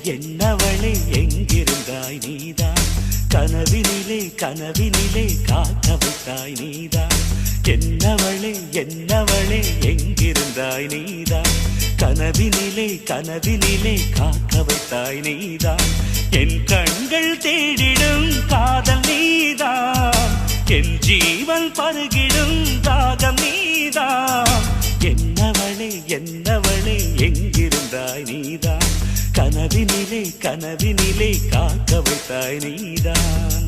என்னவளே எங்கிருந்தாய் நீதான் கனவினிலே கனவினிலே காக்க வைத்தாய் நீதான் என்னவளே என்னவளே எங்கிருந்தாய் நீதான் கனவினிலே கனவினிலே காக்க வைத்தாய் நீதான் என் கண்கள் தேடிடும் காதல் நீதான் என் ஜீவன் பருகிடும் தாகம் நீதான் என்னவளே என்னவளே எங்கிருந்தாய் நீதான் கனவினிலே கனவினிலே காக்க வைத்தாய் நீதான்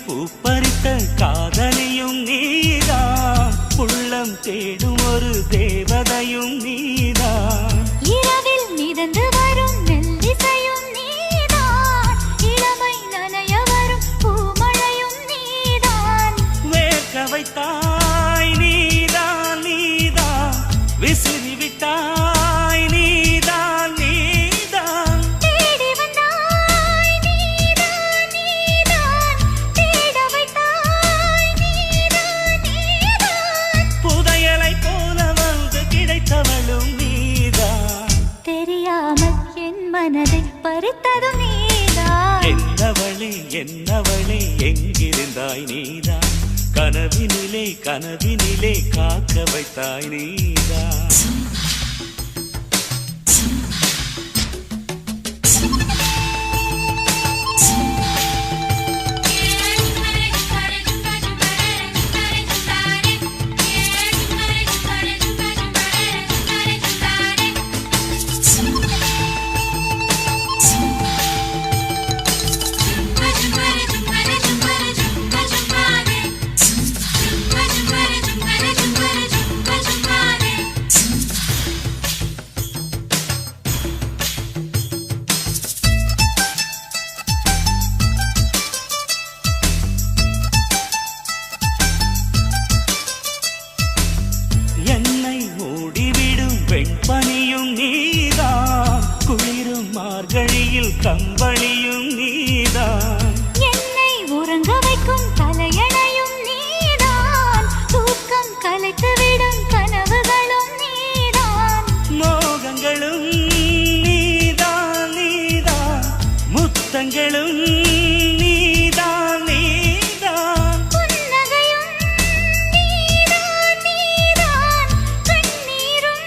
பூப்பறித்த காதலியும் நீதான் உள்ளம் தேடும் ஒரு தேவதையும் நீதான் இரவில் மிதந்து வரும் மெல்லிசையும் நீதான் இளமை நனைய வரும் பூமழையும் நீதான் வேர்க்க வைத்தாய் நீதான் நீதான் விசிறி விட்டாய் நீதான் நீதான் தேடி வந்தாய் நீதான் நீதான் தேட வைத்தாய் நீதான் நீதான் புதையலை போல வந்து கிடைத்தவளும் நீதான் தெரியாமல் என் மனதை பறித்ததும் நீதான் என்னவளே என்னவளே எங்கிருந்தாய் நீதான் கனவினிலே கனவினிலே காக்க வைத்தாய் நீதான் வெண்பனியும் நீதான் குளிரும் மார்கழியில் கம்பளியும் நீதான் என்னை உறங்க வைக்கும் தலையணையும் நீதான் தூக்கம் கலைத்துவிடும் கனவுகளும் நீதான் மோகங்களும் நீதான் நீதான் முத்தங்களும் நீதான் நீதான் புன்னகையும் நீதான் நீதான் கண்ணீரும்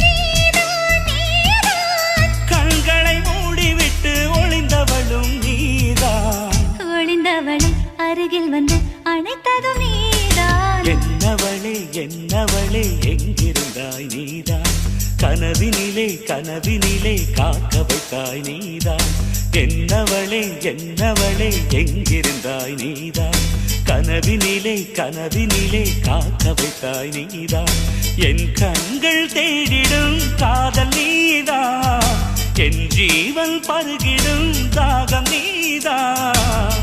நீதான் நீதான் கண்களை மூடிவிட்டு ஒளிந்தவளும் நீதான் ஒளிந்தவளை அருகில் வந்து அணைத்ததும் நீதான் என்னவளே என்னவளே எங்கிருந்தாய் நீதான் கனவினிலே கனவினிலே காக்க வைத்தாய் நீதான் என்னவளே என்னவளே எங்கிருந்தாய் நீதான் கனவினிலே கனவினிலே காக்க வைத்தாய் நீதான் என் கண்கள் தேடிடும் காதல் நீதான் என் ஜீவன் பருகிடும் தாகம் நீதான்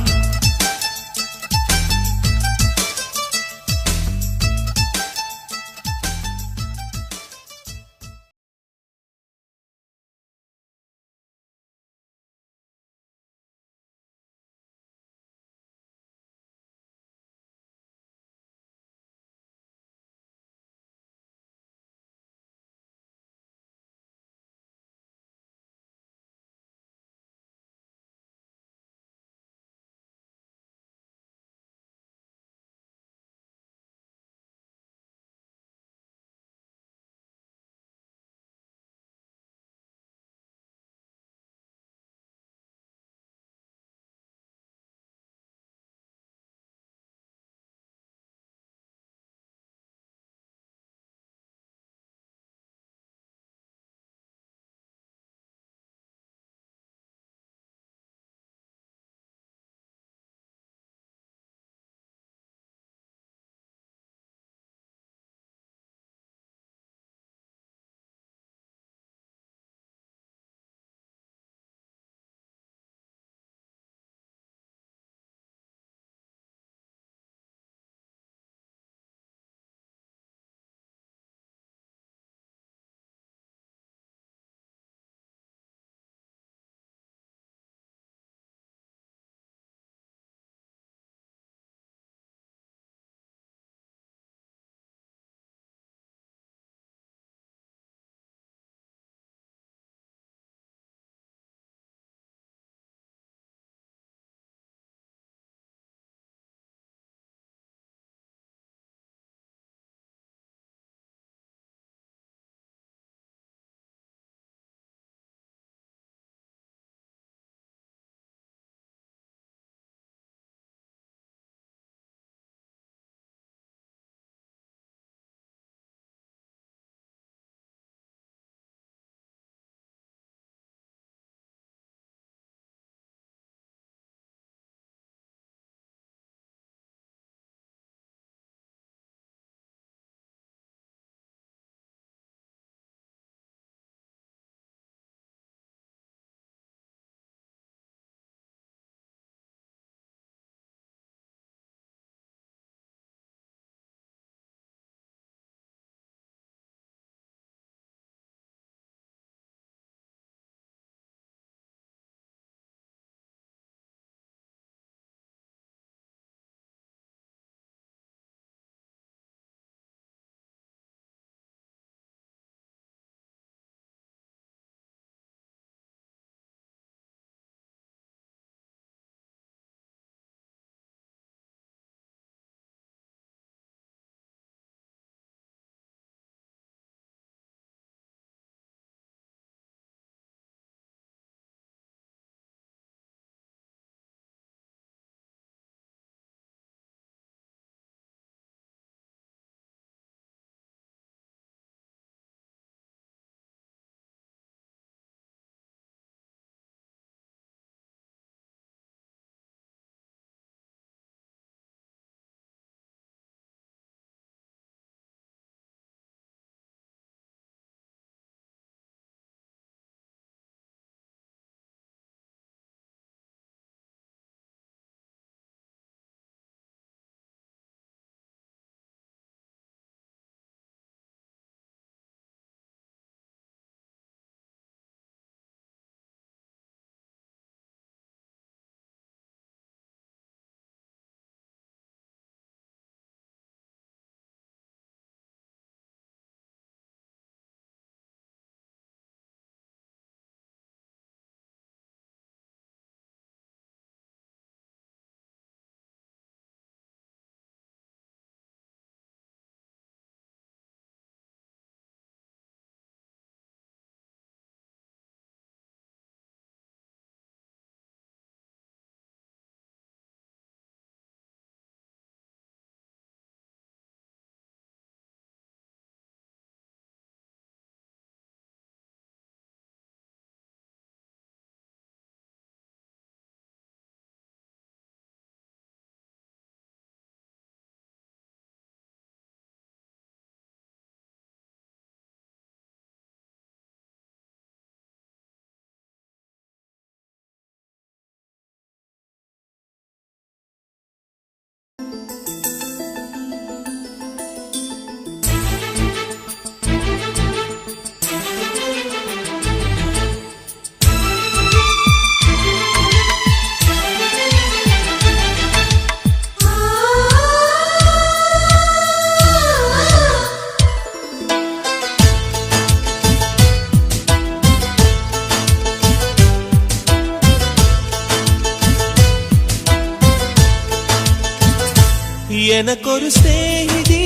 எனக்கொரு ஸ்நேகிதி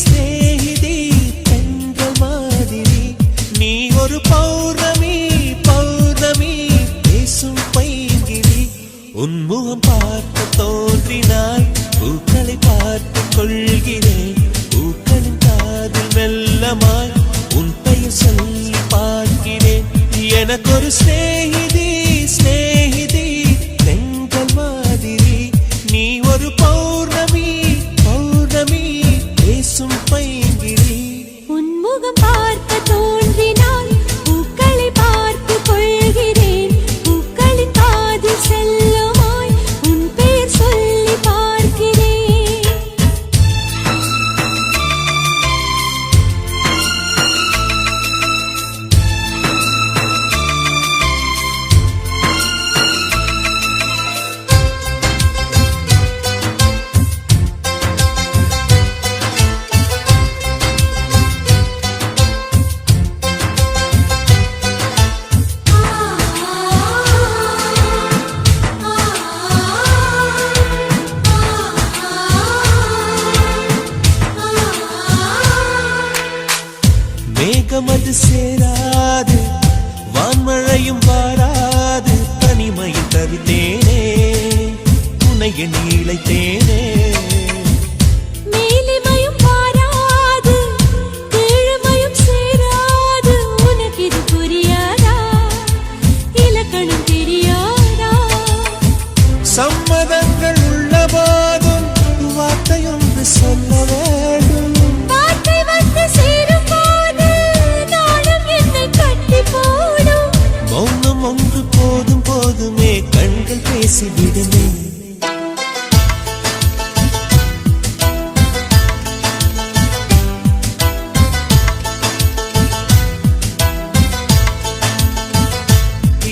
ஸ்நேகிதி பெண்கள் மாதிரி நீ ஒரு பௌர்ணமி பௌர்ணமி பேசும் பைங்கிரி உன்முகம் பார்க்க தோன்றினாய் பூக்களை பார்த்து கொள்கிறேன் பூக்களின் காதில் மெல்லமாய் உன் பெயர் சொல்லி பார்க்கிறேன் எனக்கொரு ஸ்நேகிதி ஸ்நேகிதி பெண்கள் மாதிரி நீ ஒரு பௌர்ணமி பௌர்ணமி பேசும் பைங்கிரி உன்முகம் பார்க்க தோன்றினால் பூக்களை பார்த்து கொள்கிறேன் பூக்களின் காதில் செல்லுமாய் உன் பெயர் சொல்லி பார்க்கிறேன் மேகமது சேராது வான்மழையும் வாராது தனிமையில் தவித்தேனே உனைய நீளைத்தேனே மேலிமையும் பாராது கீழ்மையும் சேராது உனக்கு இது புரியாதா இலக்கணம் தெரியாதா சம்மதங்கள் உள்ள போதும் வார்த்தையொன்று சொல்ல வேண்டும் வார்த்தை வந்து சேரும் போது நாளும் என்னை கட்டி போடும் மௌனம் ஒன்று போதும் போதுமே கண்கள் பேசிவிடுமே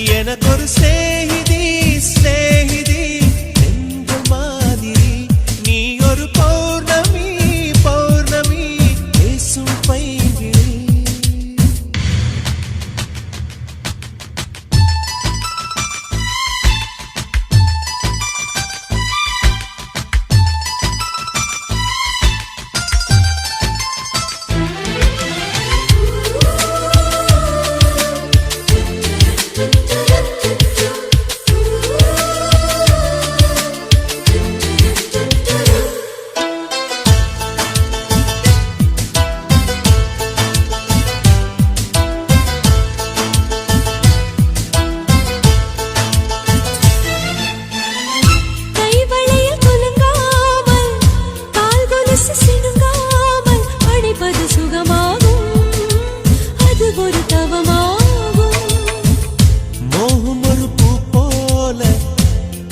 எனக்கொரு ஸ்நேகிதி ஸ்நேகிதி பெண்கள் மாதிரி நீ ஒரு பௌர்ணமி பௌர்ணமி பேசும் பைங்கிரி கைவளையில் குலுங்காமல் கால் கொலுசு சிணுங்காமல் அணைப்பது சுகமாகும் அது ஒரு தவமாகும் மோகம் ஒரு பூ போல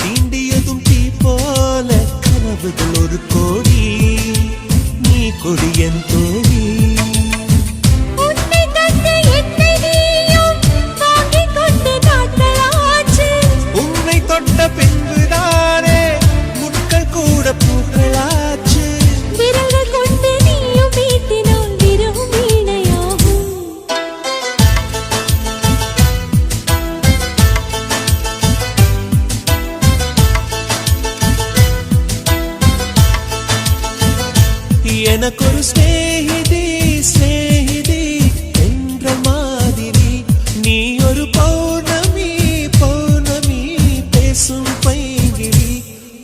தீண்டியதும் தீ போல கனவுகள் ஒரு கோடி நீ கொடியன் தோழி உன்னை தந்து என்னை நீயும் வாங்கிக் கொண்டு நாட்களாச்சு உன்னை தொட்ட பின்புதானே முட்கள் கூட பூக்களாச்சு விரல்கள் கொண்டு நீயும் மீட்டினால் விரவும் வீணையாகும் எனக்கொரு ஸ்நேகிதி ஸ்நேகிதி என்ற மாதிரி நீ ஒரு பௌர்ணமி பௌர்ணமி பேசும் பைங்கிரி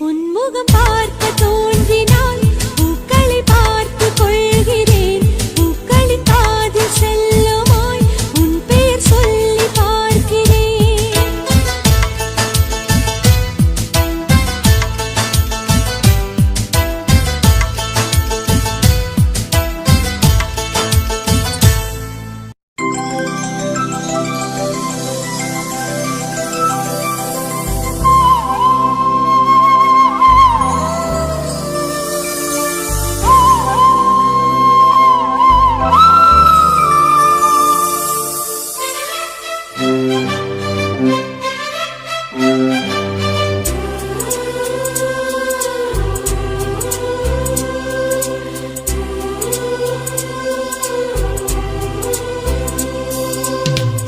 உன்முகம் பார்க்க தோன்றினால் பூக்களை பார்த்து கொள்கிறேன் பூக்களின் காதில் செல்லுமாய் உன் பெயர் சொல்லி பார்க்கிறேன்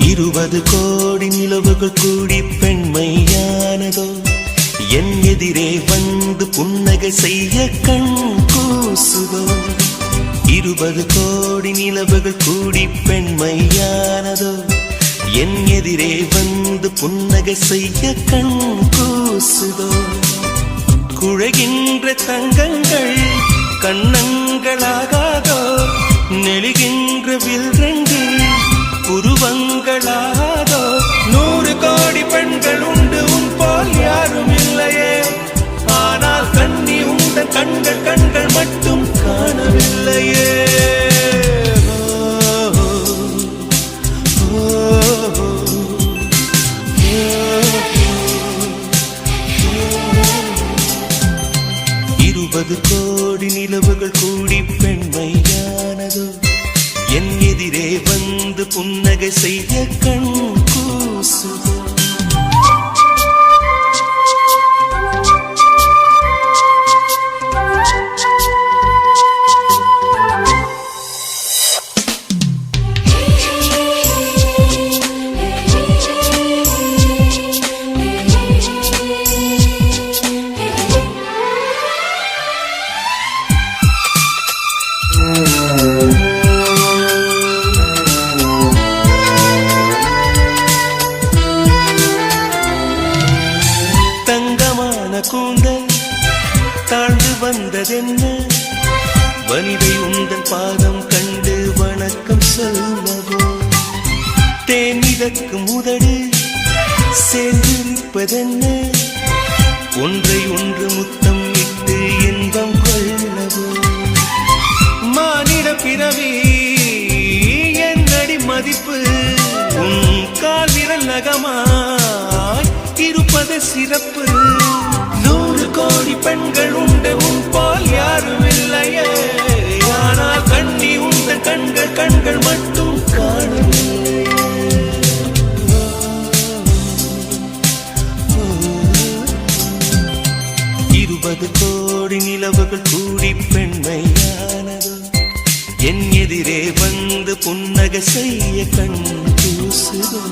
இருபது கோடி நிலவுகள் கூடி பெண்மையானதோ என் எதிரே வந்து புன்னகை செய்ய கண் கூசுதோ 20 கோடி நிலவுகள் கூடி பெண்மையானதோ என் எதிரே வந்து புன்னகை செய்ய கண் கூசுதோ குழைகின்ற தங்கங்கள் கண்ணங்களாகாதோ நெளிகின்ற வில்ரெண்டு உருவங்களாகாதோ 100 கோடி பெண்கள் உண்டு உன் போல் யாரும் இல்லையே ஆனால் கண்ணி உண்ட கண்கள் கண்கள் மட்டும் காணவில்லையே கோடி நிலவுகள் கூடி பெண்மையானதோ என் எதிரே வந்து புன்னகை செய்ய கண் கூசுதோ கூந்தல் தாழ்ந்து வந்ததென்ன வனிதை உந்தன் பாதம் கண்டு வணக்கம் சொல்லவோ தேனிதக்கும் உதடு சேர்ந்திருப்பதென்ன ஒன்றை ஒன்று முத்தம் இட்டு இன்பம் கொள்ளவோ மானிட பிறவி என்னடி மதிப்பு உன் கால் விரல் நகமாய் இருப்பது சிறப்பு 100 கோடி பெண்கள் உண்டு உன் போல் யாரும் இல்லையே ஆனால் கண்ணி உண்ட கண்கள் கண்கள் மட்டும் காணவில்லையே 20 கோடி நிலவுகள் கூடி பெண்மையானதோ என் எதிரே வந்து புன்னகை செய்ய கண் கூசுதோ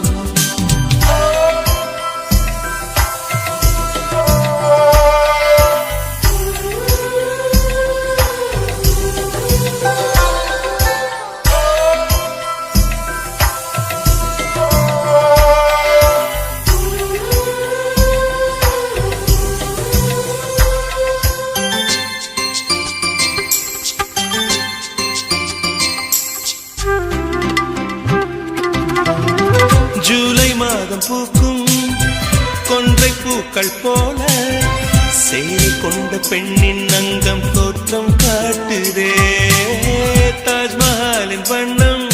ஜூலை மாதம் பூக்கும் கொன்றை பூக்கள் போல சேலை கொண்ட பெண்ணின் அங்கம் தோற்றம் காட்டுதே தாஜ்மஹாலின் வண்ணம்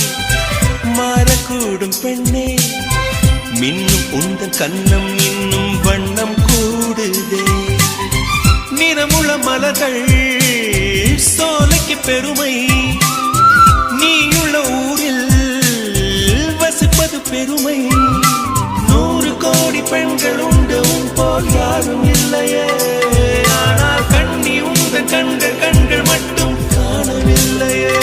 மாறக்கூடும் பெண்ணே மின்னும் உந்தன் கண்ணம் இன்னும் வண்ணம் கூடுதே நிறமுள்ள மலர்கள் சோலைக்கு பெருமை நீயுள்ள ஊரில் வசிப்பது பெருமை 100 கோடி பெண்கள் உண்டு உன் போல் யாரும் இல்லையே ஆனால் கண்ணி உந்த கண்கள் கண்கள் மட்டும் காணவில்லையே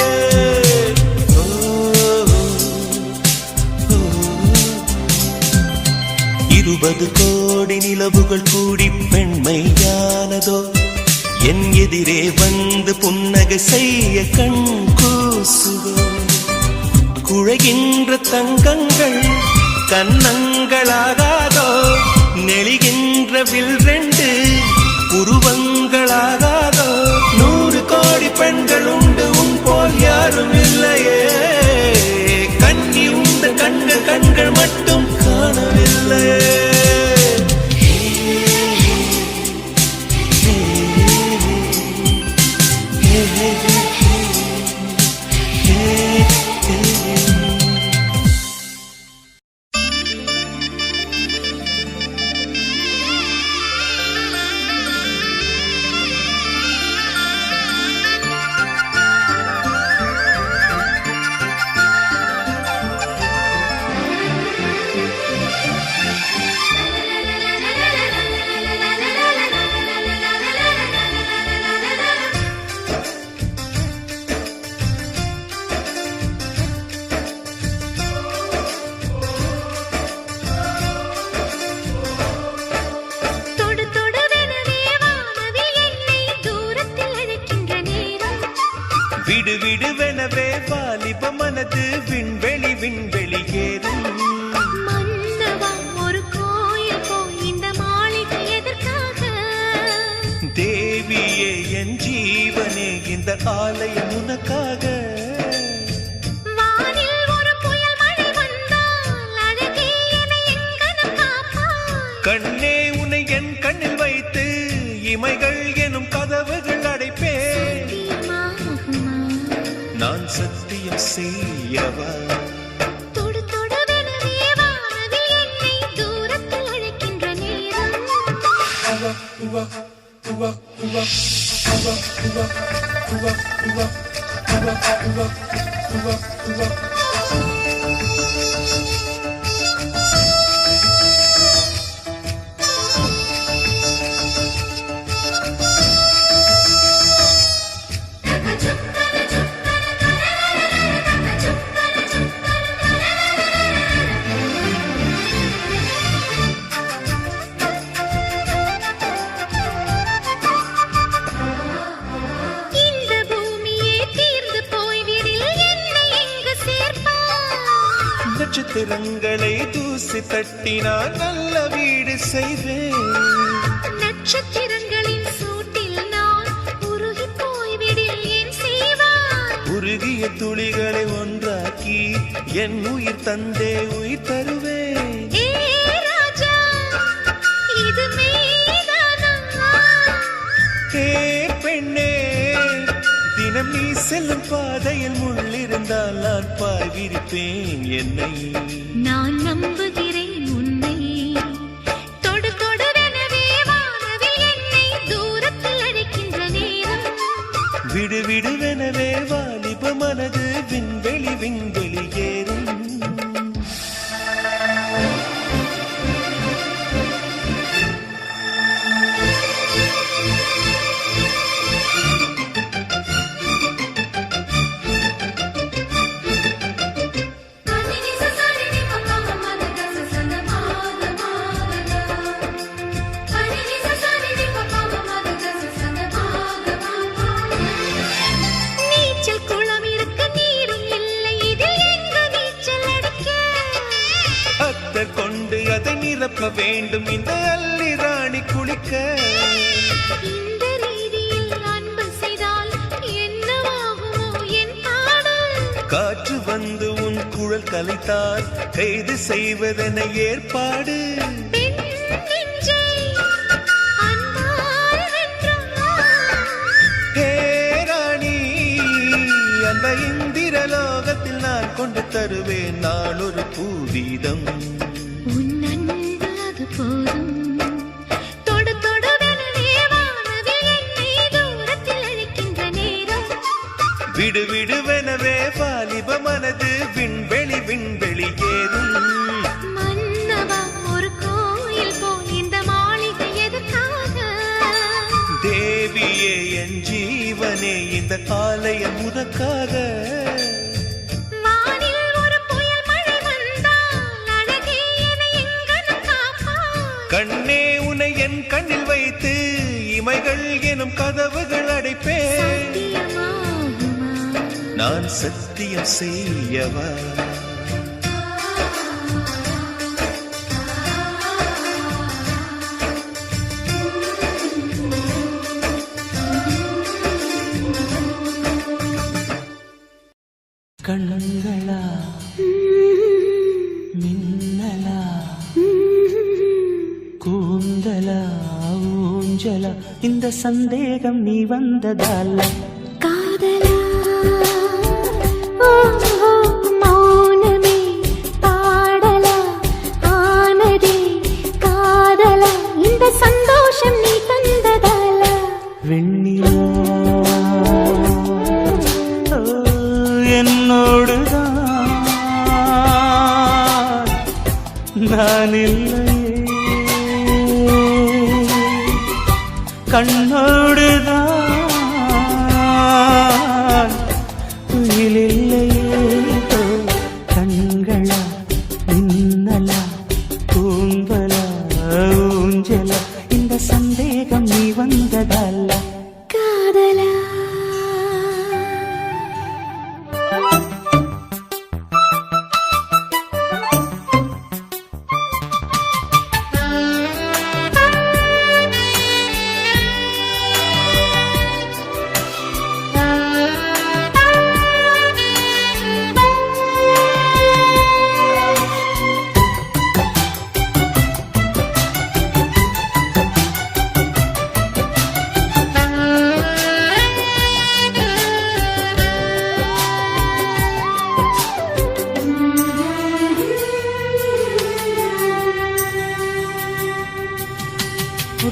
20 கோடி நிலவுகள் கூடி பெண்மையானதோ என் எதிரே வந்து புன்னகை செய்ய கண் கூசுதோ குழைகின்ற தங்கங்கள் கண்ணங்களாகாதோ நெளிகின்ற வில்ரெண்டு உருவங்களாகாதோ 100 கோடி பெண்கள் உண்டு உன் போல் யாரும் இல்லையே கண்ணி உண்ட கண்கள் கண்கள் மட்டும் காணவில்லையே வாலிப மனது விண்வெளி விண்வெளி ஏறும். மன்னவா ஒரு கோயில் போய் இந்த மாளிகை எதற்காக? தேவியே என் ஜீவனே இந்த ஆலயம் உனக்காக. வானில் ஒரு புயல் மழை வந்தால் அழகே என்னை எங்கனம் காப்பாய். கண்ணே உன்னை என் கண்ணில் வைத்து இமைகள் எனும் கதவுகள் அடைப்பேன். சத்தியமாகுமா? நான் சத்தியம் செய்யவா? தொடு தொடுவெனவே வானவில் என்னை தூரத்தில் அழைக்கின்ற நேரம். இந்த பூமியே தீர்ந்து போய்விடில் என்னை எங்கு சேர்ப்பாய்? நட்சத்திரங்களை தூசி தட்டினால் நல்ல வீடு செய்வேன். நட்சத்திரங்களின் சூட்டில் நான் உருகி போய்விடில் ஏன் செய்வாய்? உருகிய துளிகளை ஒன்றாக்கி என் உயிர் தந்தே உயிர் தருவேன். ஏ ராஜா, இது மெய்தானா? ஏ பெண்ணே, தினம் நீ செல்லும் பாதையில் முள்ளிருந்தால் நான் பாய் விரிப்பேன் என்னை. நான் நம்புகிறேன் உன்னை. தொடு தொடுவெனவே வானவில் என்னை தூரத்தில் அழைக்கின்ற நேரம். விடு விடுவெனவே வாலிப மனது விண்வெளி விண்வெளி ஏறும். நீச்சல் குளம் இருக்க நீரும் இல்லை, இதில் எங்கு நீச்சல் அடிக்க? அத்தர் கொண்டு அதை நிரப்ப வேண்டும் இந்த அல்லி ராணி குளிக்க. இந்த ரீதியில் அன்பு செய்தால் என்னவாகுமோ என் பாடல்? காற்று வந்து உன் குழல் கலைத்தால் கைது செய்வதென ஏற்பாடு. பெண் நெஞ்சை அன்பால் வென்றாய். ஹே ராணி, அந்த இந்திரலோகத்தில் நான் கொண்டு தருவேன் நான் ஒரு பூவீதம். உன் அன்பு அது போதும். தொடு தொடுவெனவே வானவில் என்னை தூரத்தில் அழைக்கின்ற நேரம். விடு விடுவெனவே வாலிப மனது விண்வெளி விண்வெளி ஏறும். மன்னவா ஒரு கோயில் போல் இந்த மாளிகை எதற்காக? தேவியே என் ஜீவனே இந்த ஆலயம் உனக்காக. வானில் ஒரு புயல் மழை வந்தால் அழகே என்னை எங்கனம் காப்பாய். கண்ணே உன்னை என் கண்ணில் வைத்து இமைகள் எனும் கதவுகள் அடைப்பேன். சத்தியமாகுமா? நான் சத்தியம் செய்யவா? கண்களா மின்னலா கூந்தலா ஊஞ்சலா இந்த சந்தேகம் நீ வந்ததால காதலா ஓ மௌனமே பாடலா ஆனதே காதலா இந்த சந்தோஷம் நீ தந்ததால வெண்ணிலா என்னோடுதான் நான் இல்லையே கண்ணோடுதான் துயிலில்லையே கண்களா மின்னலா கூந்தலா ஊஞ்சலா இந்த சந்தேகம் நீ வந்ததல்ல காதலா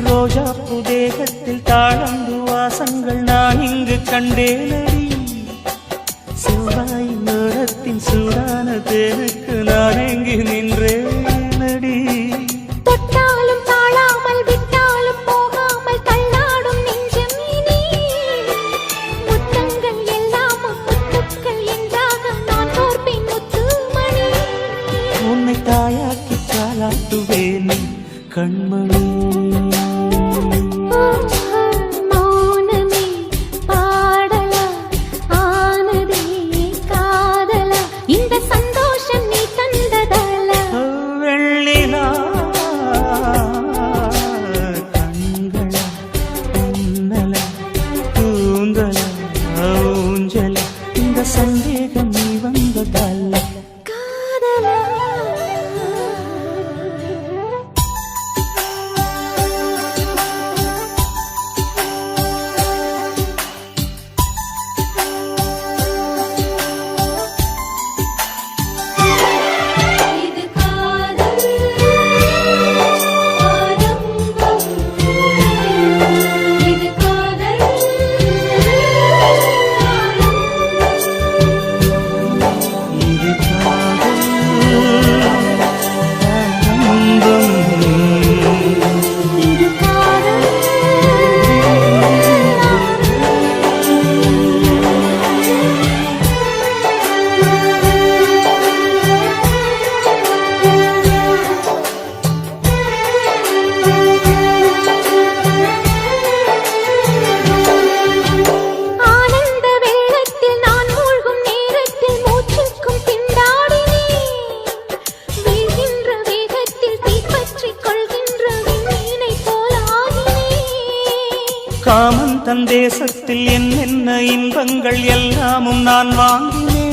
ரோஜா புதேகத்தில் தாழந்து வாசங்கள் நான் இங்கு கண்டேனடி. செவ்வாய் நேரத்தின் சூடான தேனுக்கு நான் எங்கு நின்றேனடி. தொட்டாலும் தாழாமல் விட்டாலும் போகாமல் தள்ளாடும் நெஞ்சம் இனி. முத்தங்கள் எல்லாம் முத்துக்கள் என்றாக நான் தோற்பின் முத்துமணி. உன்னை தாயாக்கி தாளாட்டுவேன் கண்மணி. மௌனமே பாடலா ஆனதே காதலா இந்த சந்தோஷம் நீ தந்ததால. வெள்ளிலா கண்களா உன்னலா கூந்தலா ஊஞ்சலா இந்த சந்தேகம் நீ வந்ததால. காதலா இது காதல் ஆரம்பம். இது காதல் இது காதல் ஆரம்பம். இது காதல் ஆனந்த வெள்ளத்தில் நான் மூழ்கும் நேரத்தில் மூச்சுக்கும் திண்டாடினேன். வீழ்கின்ற வேகத்தில் தீப்பற்றிக் கொள்கின்ற விண்மீனை போலாகினேன். காமன் தன் தேசத்தில் என்னென்ன இன்பங்கள் எல்லாமும் நான் வாங்கினேன்.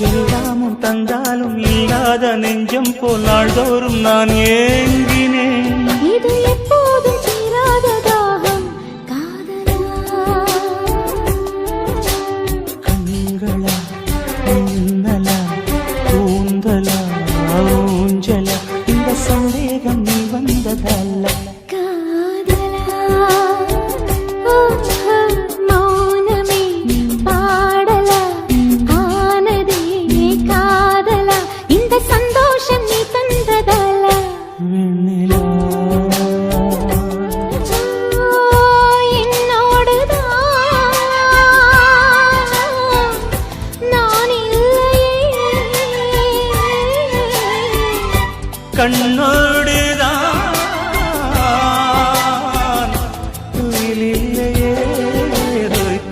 எல்லாமும் தந்தாலும் இல்லாத நெஞ்சம் போல் நாள்தோறும் நான் ஏங்கினேன். இது எப்போதும் தீராத தாகம் காதலா. கண்களா மின்னலா கூந்தலா ஊஞ்சலா இந்த சந்தேகம் நீ வந்ததல்ல. காதலா மௌனமே பாடலா ஆனதே காதலா இந்த சந்தோஷம் நீ தந்ததால. வெண்ணிலா என்னோடுதான் நான் இல்லையே. கண்ணோடுதான் துயிலில்லையே.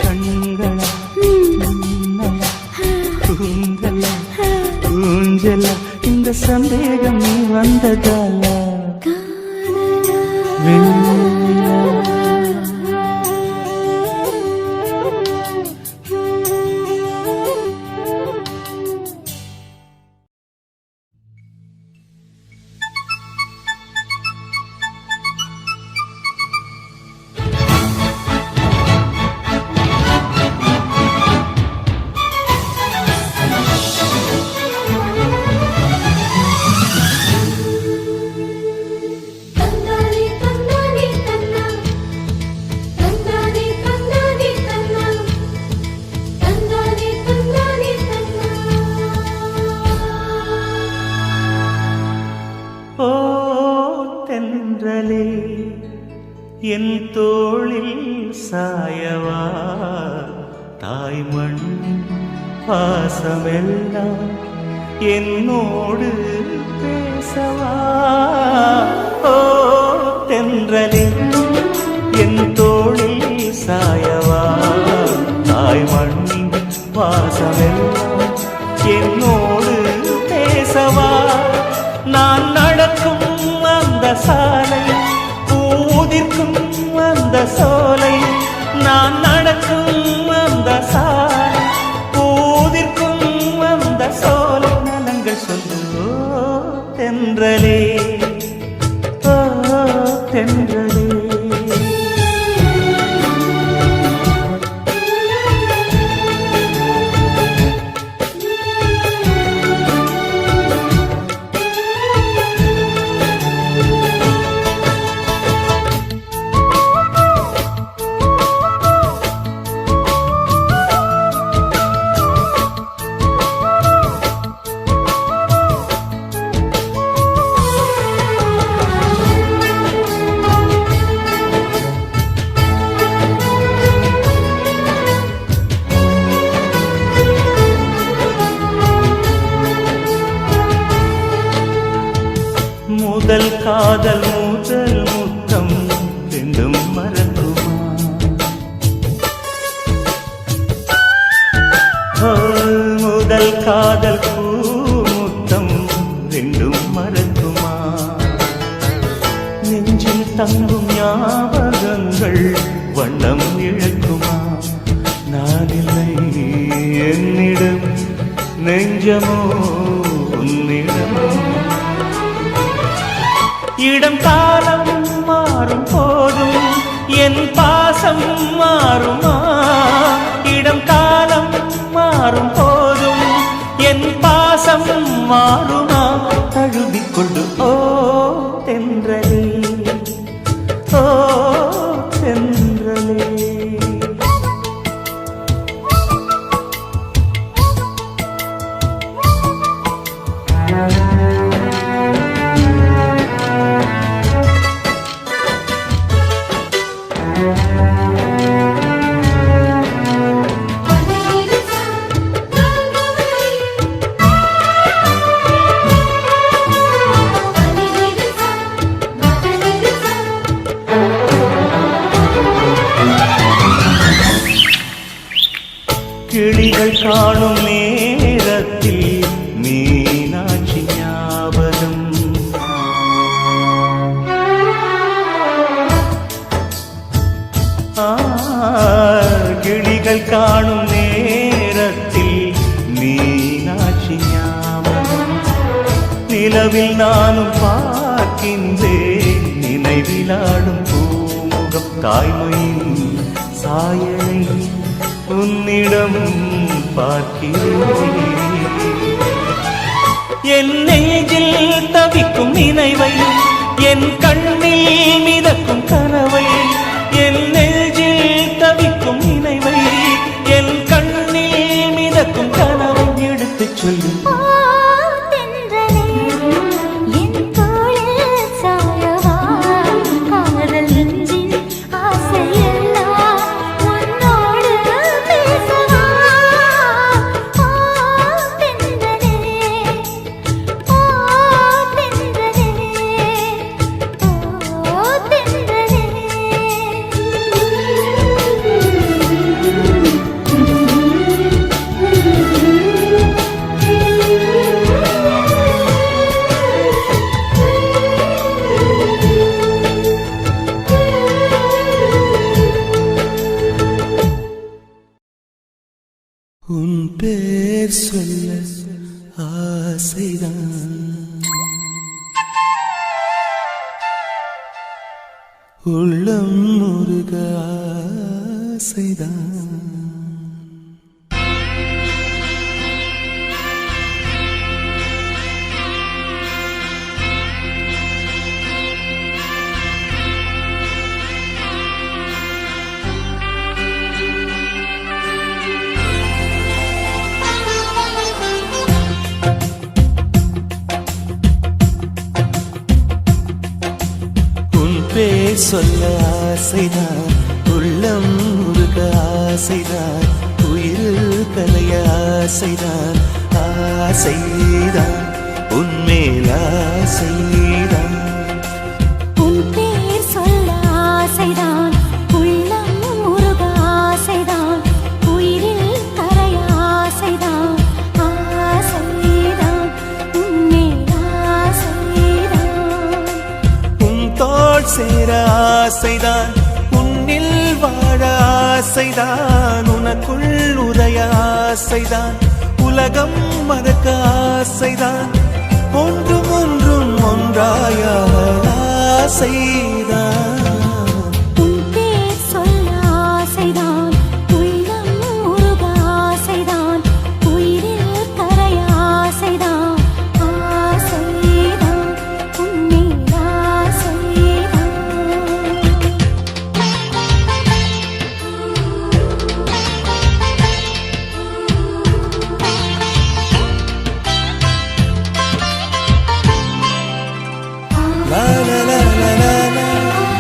கண்களா மின்னலா கூந்தலா ஊஞ்சலா இந்த சந்தேகம் நீ வந்ததால. வெண்ணிலா தந்தானே தந்தானே தன்னா தந்தானே தந்தானே தன்னா தந்தானே தந்தானே தன்னா. ஓ தென்றலே என் தோளில் சாயவா. தாய்மண் பாசமெல்லாம் என்னோடு பேசவா. ஓ தென்றலே என் தோளில் சாயவா. தாய்மண் பாசமெல்லாம் என்னோடு பேசவா. நான் நடக்கும் அந்த சாலை பூதிர்க்கும் அந்த சோலை. நான் நடக்கும் அந்த சாலை பூதிர்க்கும் அந்த சோலை. நலங்கள் சொல்லு ஓ தென்றலே ஓ தென்றலே. காதல் முதல் முத்தம் ரெண்டும் மறக்குமா? முதல் காதல் பூ முத்தம் ரெண்டும் மறக்குமா? நெஞ்சில் தங்கும் ஞாபகங்கள் வண்ணம் இழக்குமா? நான் இல்லை என்னிடம், நெஞ்சமோ உன்னிடம். இடம் காலம் மாறும் போதும் என் பாசம் மாறுமா? இடம் காலம் மாறும் போதும் என் பாசம் மாறுமா? தழுவிக்கொண்டு ஓ தென்றலே, ஓ தென்றலே. கிளிகள் காணும் நேரத்தில் மீனாட்சி ஞாபகம். கிளிகள் காணும் நேரத்தில் மீனாட்சி ஞாபகம். நிலவில் நானும் பார்க்கின்றேன் நினைவிலாடும் பூமுகம். தாய்மையின் சாயலை உன்னிடம் பார்க்கிறேன். என் நெஞ்சில் தவிக்கும் நினைவை, என் கண்ணில் மிதக்கும் கனவை. என் நெஞ்சில் தவிக்கும் நினைவை, என் கண்ணில் மிதக்கும் கனவை எடுத்துச் சொல்லு. உன் பேர் சொல்ல ஆசைதான், உள்ளம் முருக ஆசைதான். பேர் சொல்ல ஆசைதான், உள்ளம் முருக ஆசைதான், உயிரில் கலைய ஆசைதான். ஆசைதான் உன்மேல் ஆசைதான். உன் பேர் சொல்ல ஆசைதான், உள்ளம் முருக ஆசைதான், உயிரில் கரைய ஆசைதான். ஆசைதான் உன்மேல் ஆசைதான். உன் தோள் சேர ஆசைதான், உன்னில் வாழ ஆசைதான், உனக்குள் உதய ஆசைதான், உலகம் மறக்க ஆசைதான், ஒன்றும் ஒன்றும் ஒன்றாய ஆசைதான். உன் பேர் சொல்ல ஆசைதான், உள்ளம் முருக ஆசைதான், உயிரில் கரைய ஆசைதான். ஆசைதான் உன்மேல் ஆசைதான். La la la la la la.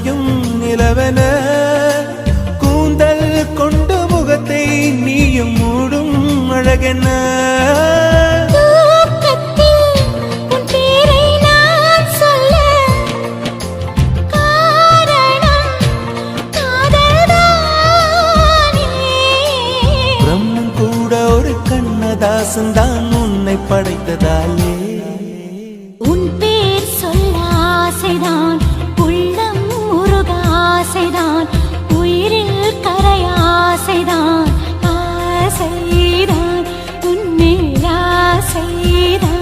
நுழையும் நிலவென கூந்தல் கொண்டு முகத்தை நீயும் மூடும் அழகென தாசன் தான் உன்னை படைத்ததாலே உன் பேர் சொல்ல ஆசைதான் உள்ளம் முருக ஆசைதான் உயிரில் கரை ஆசைதான் ஆசைதான் உன்மேல் ஆசைதான்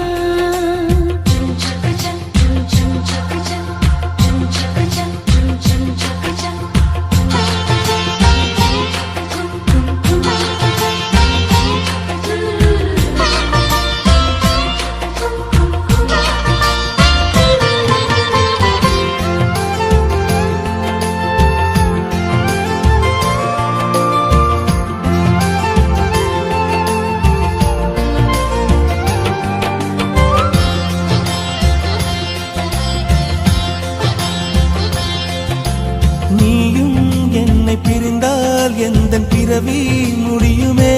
பிரிந்தால் எந்தன் பிறவி முடியுமே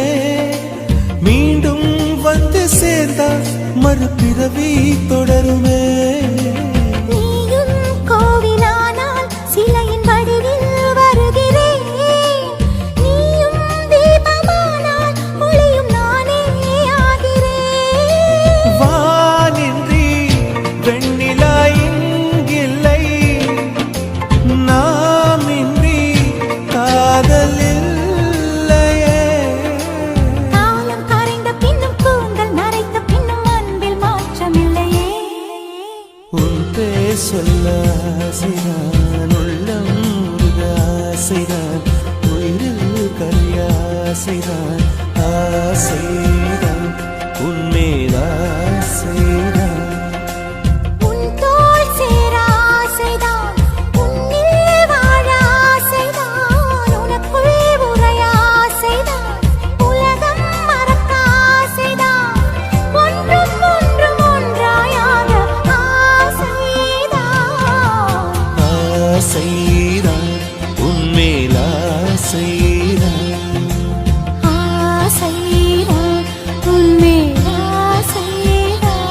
மீண்டும் வந்து சேர்ந்தால் மறுபிறவி தொடருமே நீயும் கோவிலானால் சிலையின் வடிவில் வருகிறேன் நீயும் தீபமானால் ஒளியும் நானே ஆகிறேன் வானின்றி வெண்ணிலா இங்கில்லை நாமின்றி காதல் இல்லையே காலம் கரைந்த பின்னும் கூந்தல் நரைத்த பின்னும் அன்பில் மாற்றமில்லையே உன் பேர் சொல்ல ஆசைதான் உள்ளம் முருக ஆசைதான் உயிரில் கரிய ஆசைதான் ஆசைதான் உன்மேல் ஆசைதான் உன் தோள் சேர ஆசைதான் உன்னில் வாழ ஆசைதான் உனக்குள் உறைய ஆசைதான் உலகம் மறக்க ஆசைதான் ஒன்றும் ஒன்றும் ஒன்றாயாக ஆசைதான் ஆசைதான் உன்மேல் ஆசைதான் ஆசைதான் உன்மேல் ஆசைதான்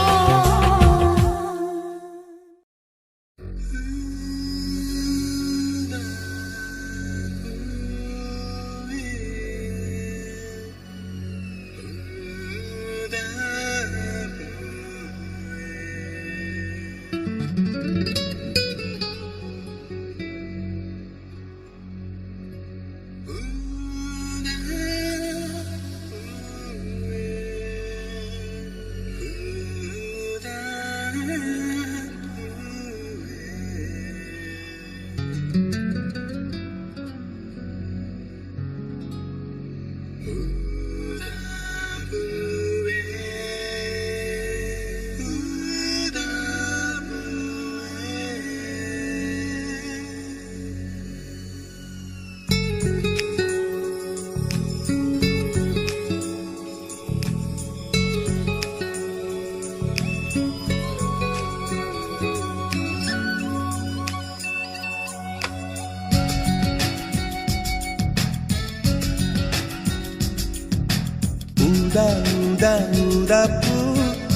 ஊதா ஊதா ஊதா பூ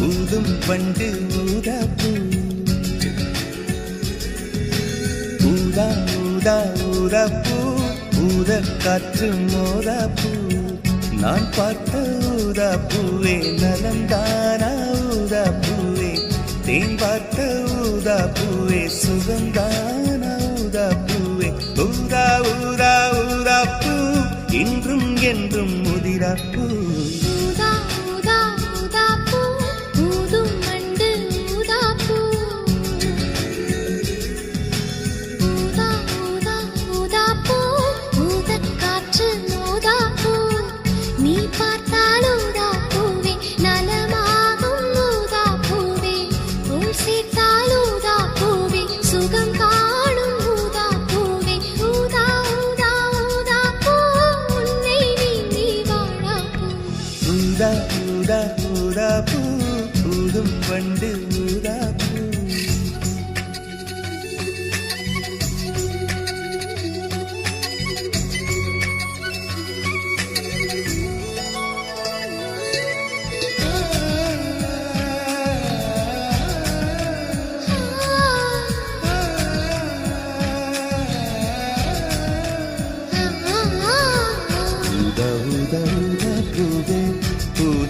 ஊதும் பண்டு ஊதா பூ ஊதா ஊதா ஊதா பூ ஊத காற்று மோதா பூ நான் பார்த்த ஊதா பூவே நலந்தானா ஊதா பூவே தேன் பார்த்த ஊதா பூவே சுகந்தானா ஊதா பூவே ஊதா ஊதா ஊதா பூ இன்றும் என்றும் முதிரா பூ ஊதா ஊதா ஊதா பூ ஊதும் மண்டு ஊதா பூ ஊதா ஊதா ஊதா பூ ஊதக் காற்று ஊதா பூ நீ பார்த்தால் ஊதா பூவே நலமாகும் ஊதா பூவே உள் சேர்த்தால் ஊதா பூவே சுகம் காணும் ஊதா பூவே ஊதா ஊதா ஊதா பூ உன்னை நீ வாழா பூ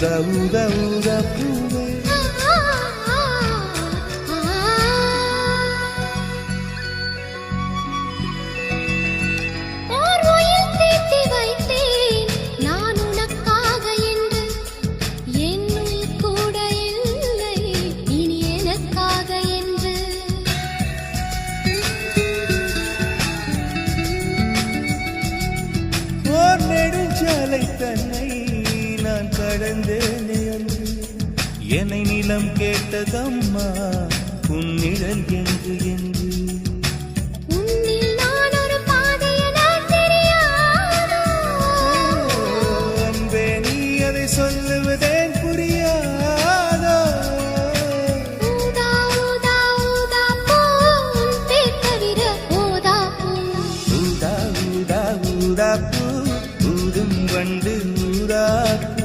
ஊதா ஊதா ஊதா பூவே ஓர் உயிர் தீட்டி வைத்தேன் நான் உனக்காக என்று என் உயிர் கூட இல்லை இனி எனக்காக என்று ஓர் நெடுஞ்சாலை தன்னை நான் கடந்தேனே அன்று என்னை நிலம் கேட்டதம்மா உன் நிழல் என்று என்று உன்னில் நான் ஒரு பாதை என தெரியாதோ அன்பே நீ அதை சொல்லுவதேன் புரியாதோ ஊதா ஊதா ஊதா பூ உன் பேர் தவிர ஊதா பூ ஊதா ஊதா ஊதா பூ ஊதும் வண்டு ஊதா பூ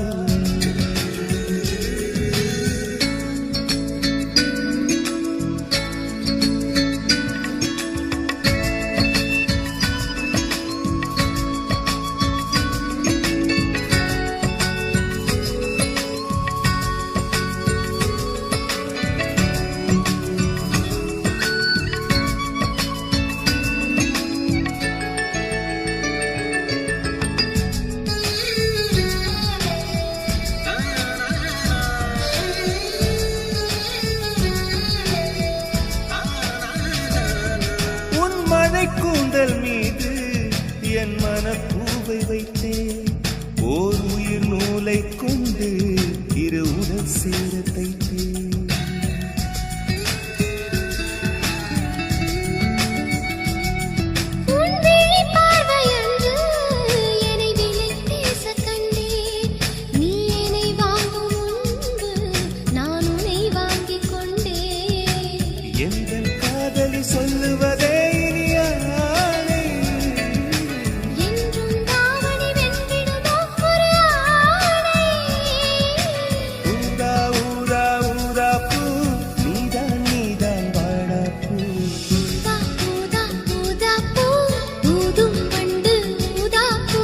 உன் மழை கூந்தல் மீது என் மனப்பூவை வைத்தேன் ஓர் உயிர் நூலை கொண்டு இரு உடல் சேர தைத்தேன் உன் விழி பார்வையன்று என்னை விலை பேச கண்டேன் நீ என்னை வாங்கும் முன்பு நான் உன்னை வாங்கிக் கொண்டேன் எங்கள் காதலி சொல்லுவதே இனியானே என்றும் தாவணி வென்றிடுமோ ஒரு ஆணை ஊதா ஊதா ஊதா பூ நீதான் நீதான் வாடா பூ ஊதா ஊதா ஊதா பூ ஊதும் வண்டு ஊதா பூ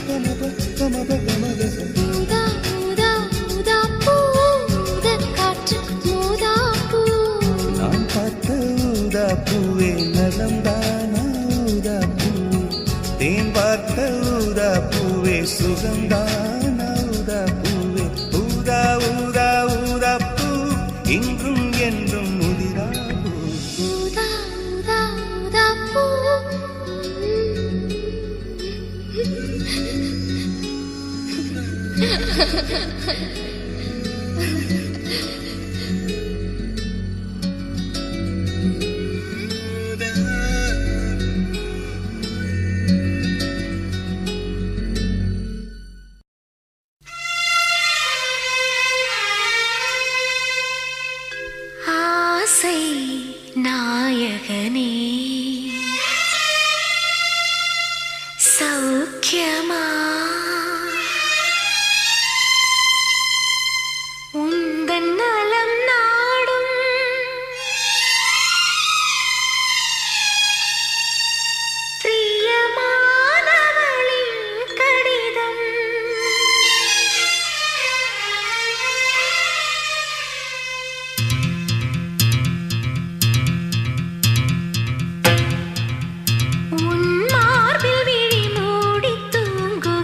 கமப கமப கமப ஊதா ஊதா ஊதா பூ ஊதக் காற்று ஊதா பூ நான் பார்த்த ஊதா பூவே நலம்தானா ஊதா பூவே தேன் பார்த்த ஊதா பூவே சுகம்தானா ஊதா பூவே ஊதா ஊதா ஊதா பூ இன்றும் என்றும் முதிரா பூ ஊதா ஊதா ஊதா பூ ஆசை நாயகனே சௌக்கியமா உந்தன் நலம் நாடும் பிரியமானவளின் கடிதம் உன் மார்பில் விழி மூடி தூங்கும்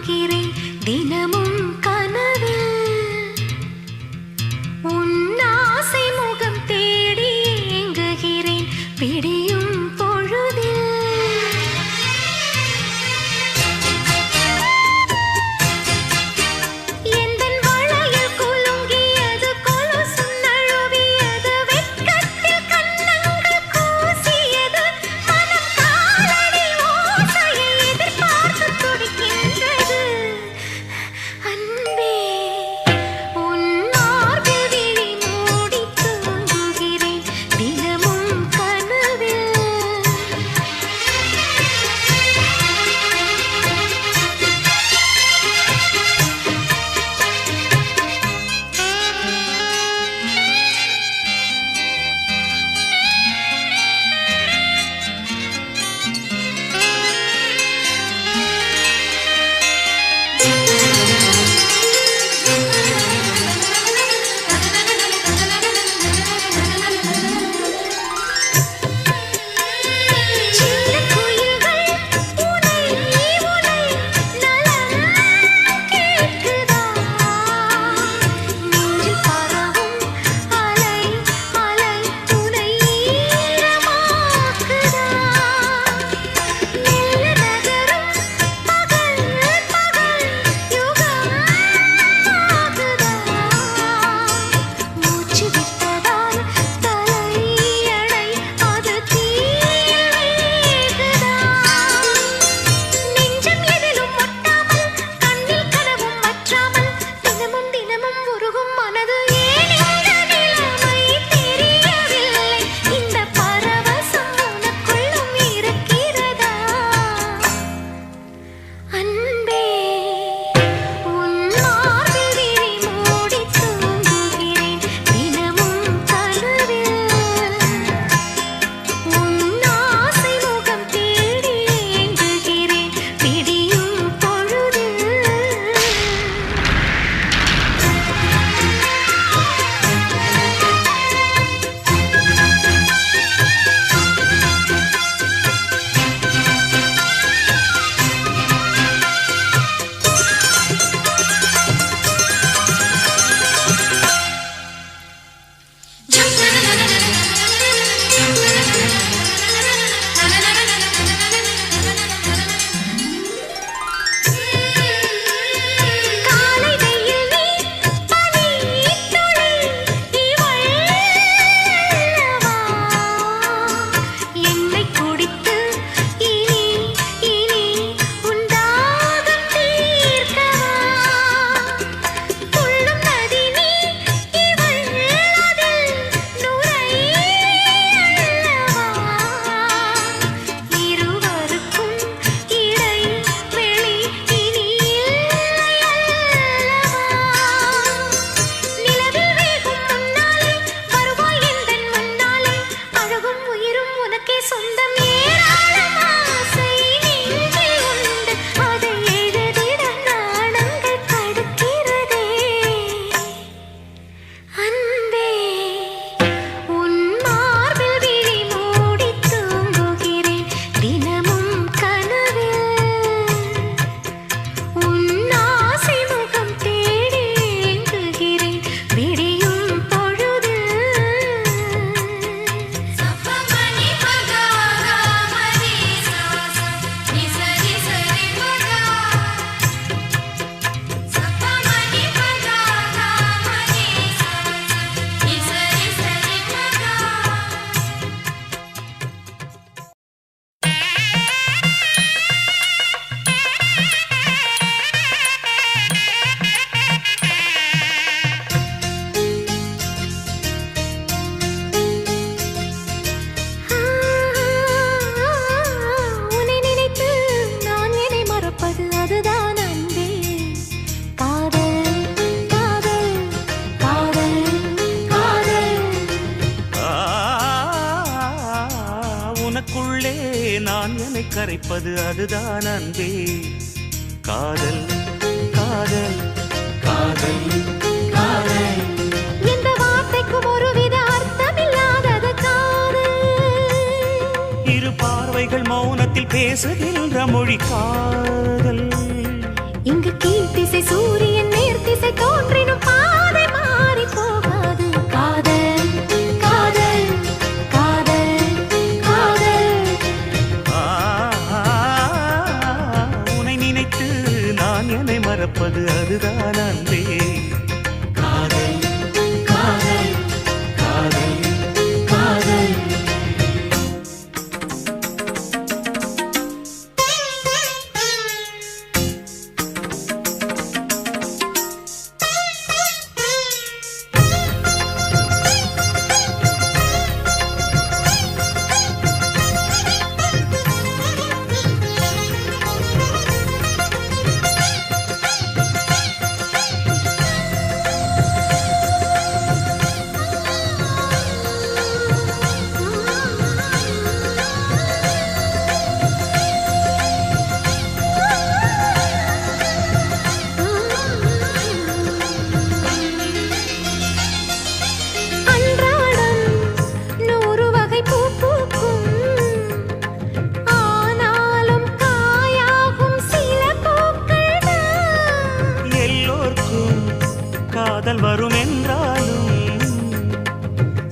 நான் என்னை கரைப்பது அதுதான் அன்பே. காதல் காதல் காதல் காதல். இந்த வார்த்தைக்கும் ஒருவித அர்த்தமில்லாதது காதல். இரு பார்வைகள் மௌனத்தில் பேசுகின்ற மொழி காதல். இங்கு கீழ்த்திசை சூரியன் நேர்த்திசை தோன்றினும் பாதை மாறி போகாது. காதல் காதல் காதல் காதல். உன்னை நினைத்து நான் என்னை மறப்பது அதுதான் அன்பே. காதல் காதல் காதல் காதல். காதல் வரும் என்றாலும்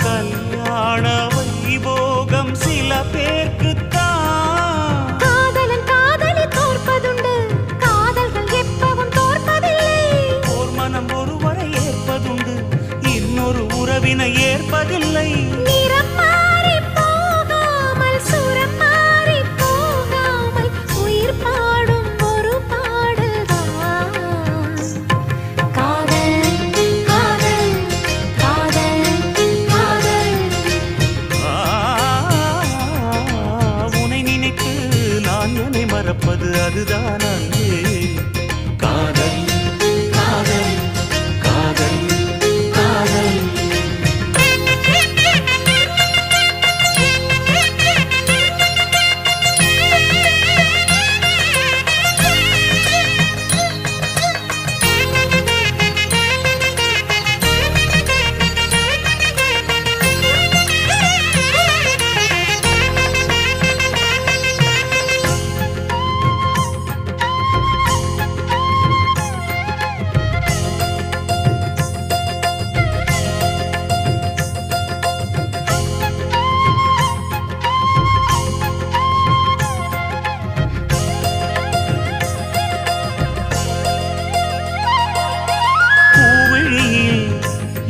கல்யாண வைபோகம் சில பேர்க்குத்தான். காதலன் காதலி தோற்பதுண்டு, காதல்கள் எப்பவும் தோற்பதில்லை. ஓர் மனம் ஒருவரை ஏற்பதுண்டு, இன்னொரு உறவினை ஏற்பதில்லை. நிறம் மாறி போகாமல் சுரம் மாறி போகாமல் உயிர் பாடும் ஒரு பாடல்தான். மறப்பது அதுதான் அன்பே. காதல் காதல் காதல் காதல்.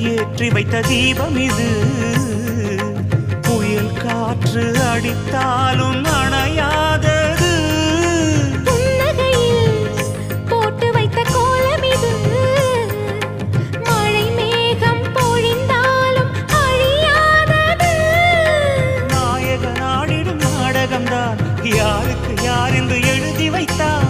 ஏற்றி வைத்த தீபம் இது, புயல் காற்று அடித்தாலும் அணையாதது. புன்னகையில் போட்டு வைத்த கோலம் இது, மழை மேகம் பொழிந்தாலும் அழியாதது. நாயக நாடிடும் நாடகம்தான் யாருக்கு யார் என்று எழுதி வைத்தார்.